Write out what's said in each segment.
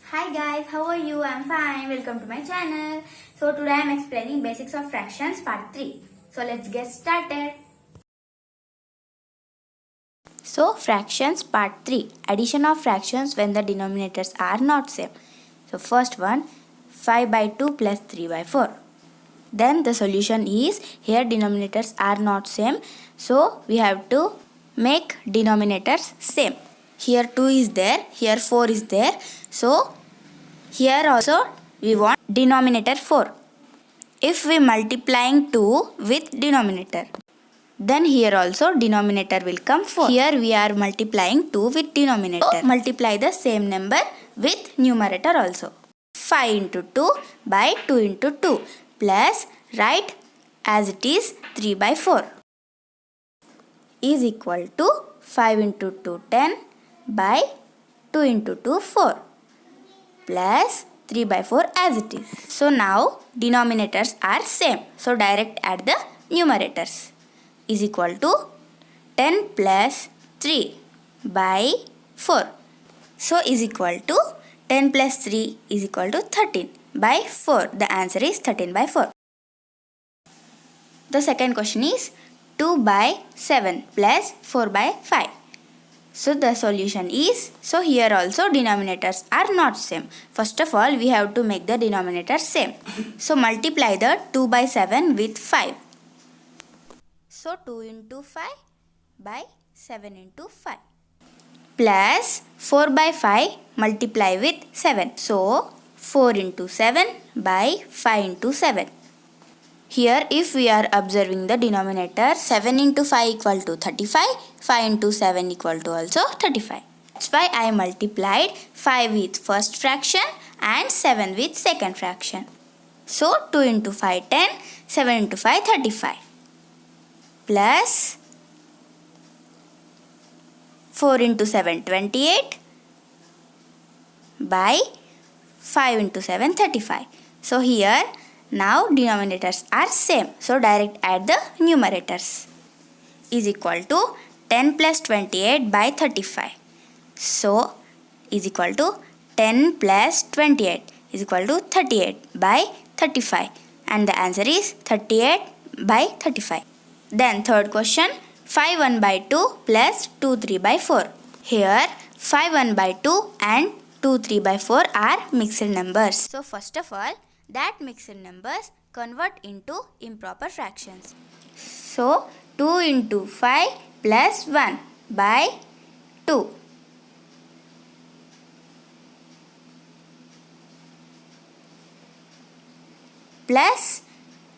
Hi guys, how are you? I'm fine. Welcome to my channel. So today I'm explaining basics of fractions part 3. So let's get started. So fractions part 3. Addition of fractions when the denominators are not same. So first one, 5 by 2 plus 3 by 4. Then the solution is, here denominators are not same. So we have to make denominators same. Here 2 is there, here 4 is there. So here also we want denominator 4. If we multiplying 2 with denominator, then here also denominator will come 4. Here we are multiplying 2 with denominator. So multiply the same number with numerator also. 5 into 2 by 2 into 2 plus write as it is 3 by 4 is equal to 5 into 2 10 by 2 into 2 4 plus 3 by 4 as it is. So now denominators are same. So direct add the numerators is equal to 10 plus 3 by 4. So is equal to 10 plus 3 is equal to 13 by 4. The answer is 13 by 4. The second question is 2 by 7 plus 4 by 5. So the solution is, so here also denominators are not same. First of all, we have to make the denominator same. So multiply the 2 by 7 with 5. So 2 into 5 by 7 into 5 plus 4 by 5 multiply with 7. So 4 into 7 by 5 into 7. Here if we are observing the denominator, 7 into 5 equal to 35, 5 into 7 equal to also 35. That's why I multiplied 5 with first fraction and 7 with second fraction. So 2 into 5 10, 7 into 5 35 plus 4 into 7 28 by 5 into 7 35. So here now denominators are same. So direct add the numerators is equal to 10 plus 28 by 35. So is equal to 10 plus 28 is equal to 38 by 35. And the answer is 38 by 35. Then third question, 5 1 by 2 plus 2 3 by 4. Here 5 1 by 2 and 2 3 by 4 are mixed numbers. So first of all, that mixed numbers convert into improper fractions. So 2 into 5 plus 1 by 2 plus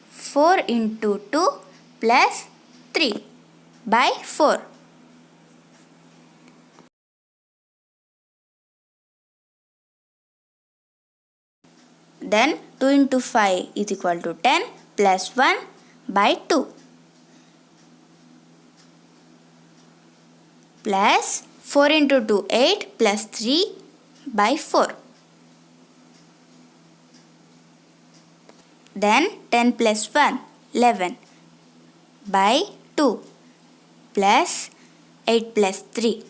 4 into 2 plus 3 by 4. Then 2 into 5 is equal to 10 plus 1 by 2 plus 4 into 2 8 plus 3 by 4. Then 10 plus 1 11 by 2 plus 8 plus 3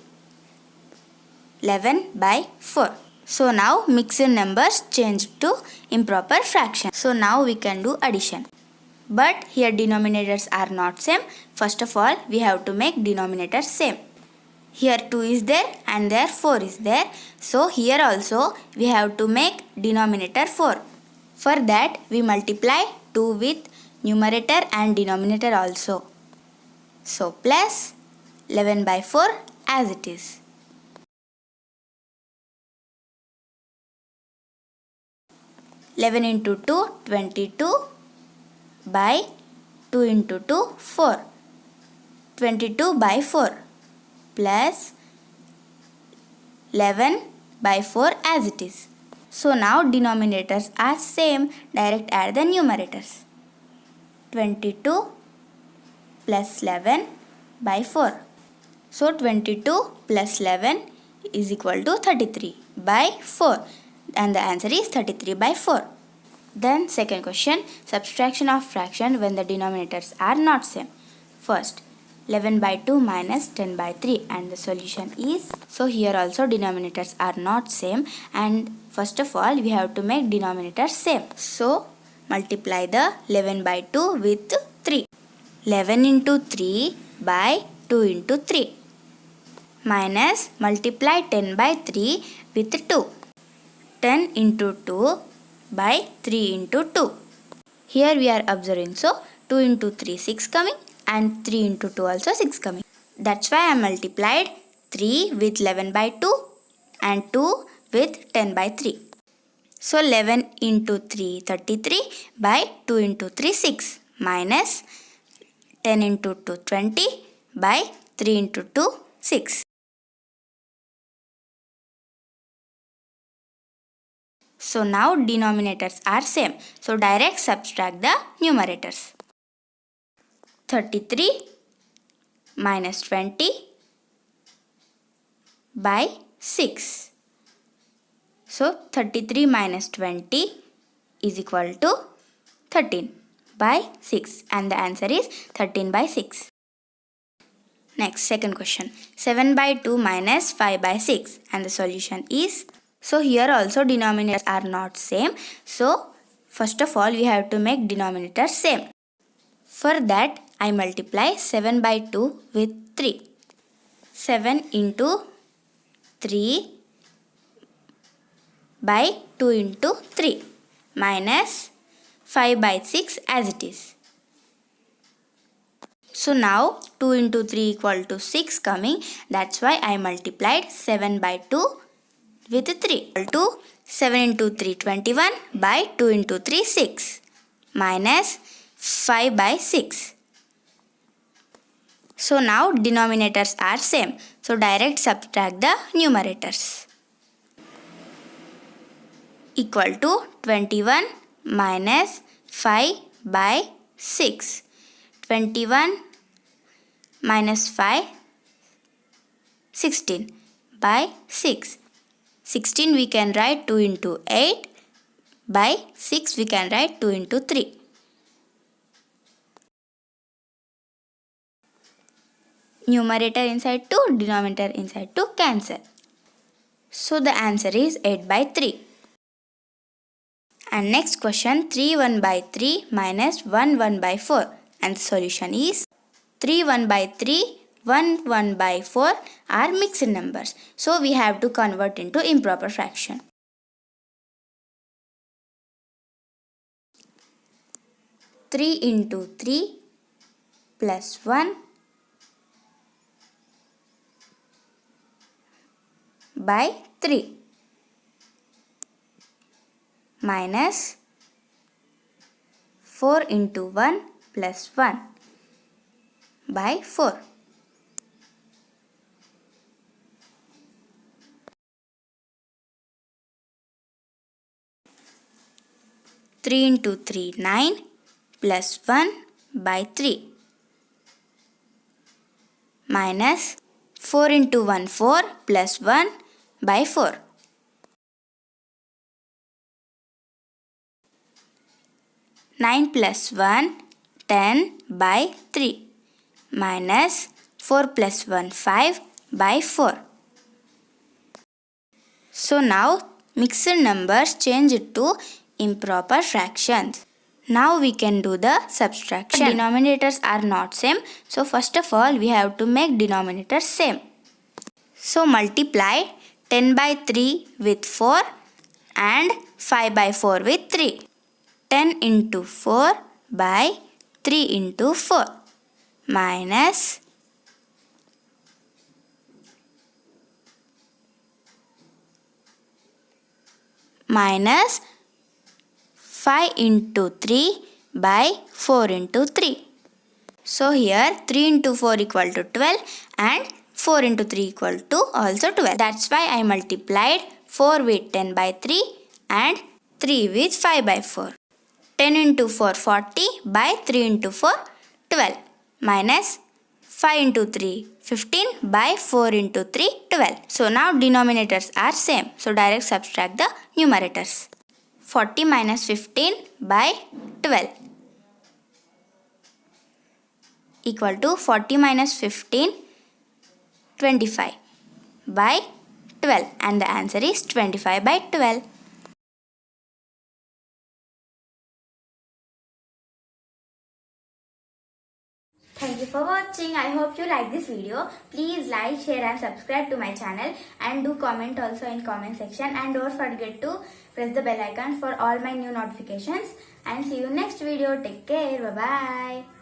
11 by 4. So now mixed numbers changed to improper fraction. So now we can do addition. But here denominators are not same. First of all, we have to make denominators same. Here 2 is there and there 4 is there. So here also we have to make denominator 4. For that we multiply 2 with numerator and denominator also. So plus 11 by 4 as it is. 11 into 2 22 by 2 into 2 4. 22 by 4 plus 11 by 4 as it is. So now denominators are same. Direct add the numerators. 22 plus 11 by 4. So 22 plus 11 is equal to 33 by 4. And the answer is 33 by 4. Then second question, subtraction of fraction when the denominators are not same. First, 11 by 2 minus 10 by 3, and the solution is, so here also denominators are not same, and first of all we have to make denominators same. So multiply the 11 by 2 with 3. 11 into 3 by 2 into 3 minus multiply 10 by 3 with 2. 10 into 2 by 3 into 2. Here we are observing, so 2 into 3 6 coming and 3 into 2 also 6 coming. That's why I multiplied 3 with 11 by 2 and 2 with 10 by 3. So 11 into 3 33 by 2 into 3 6 minus 10 into 2 20 by 3 into 2 6. So now denominators are same. So direct subtract the numerators. 33 minus 20 by 6. So 33 minus 20 is equal to 13 by 6, and the answer is 13 by 6. Next, second question. 7 by 2 minus 5 by 6, and the solution is, so here also denominators are not same. So first of all we have to make denominators same. For that I multiply 7 by 2 with 3. 7 into 3 by 2 into 3 minus 5 by 6 as it is. So now 2 into 3 equal to 6 coming. That's why I multiplied 7 by 2 with 3. Equal to 7 into 3 21 by 2 into 3 6 minus 5 by 6. So now denominators are same. So direct subtract the numerators. Equal to 21 minus 5 by 6. 21 minus 5, 16 by 6. 16 we can write 2 into 8, by 6 we can write 2 into 3. Numerator inside 2, denominator inside 2 cancel. So the answer is 8 by 3. And next question, 3 1 by 3 minus 1 1 by 4. And the solution is 3 1 by 3, 1 1 by 4 are mixed numbers. So we have to convert into improper fraction. Three into 3 plus 1 by 3 minus 4 into 1 plus 1 by 4. Three into 3 9 plus 1 by 3 minus 4 into 1 4 plus 1 by 4. 9 plus 1 10 by 3 minus 4 plus 1 5 by 4. So now mixed numbers change to improper fractions. Now we can do the subtraction. Denominators are not same. So first of all we have to make denominators same. So multiply 10 by 3 with 4 and 5 by 4 with 3. 10 into 4 by 3 into 4 minus 5 into 3 by 4 into 3. So here 3 into 4 equal to 12 and 4 into 3 equal to also 12. That's why I multiplied 4 with 10 by 3 and 3 with 5 by 4. 10 into 4 40 by 3 into 4 12 minus 5 into 3 15 by 4 into 3 12. So now denominators are same. So direct subtract the numerators. 40 minus 15 by 12 equal to 40 minus 15, 25 by 12, and the answer is 25 by 12. Thank you for watching. I hope you like this video. Please like, share and subscribe to my channel, and do comment also in comment section, and don't forget to press the bell icon for all my new notifications, and see you next video. Take care. Bye bye.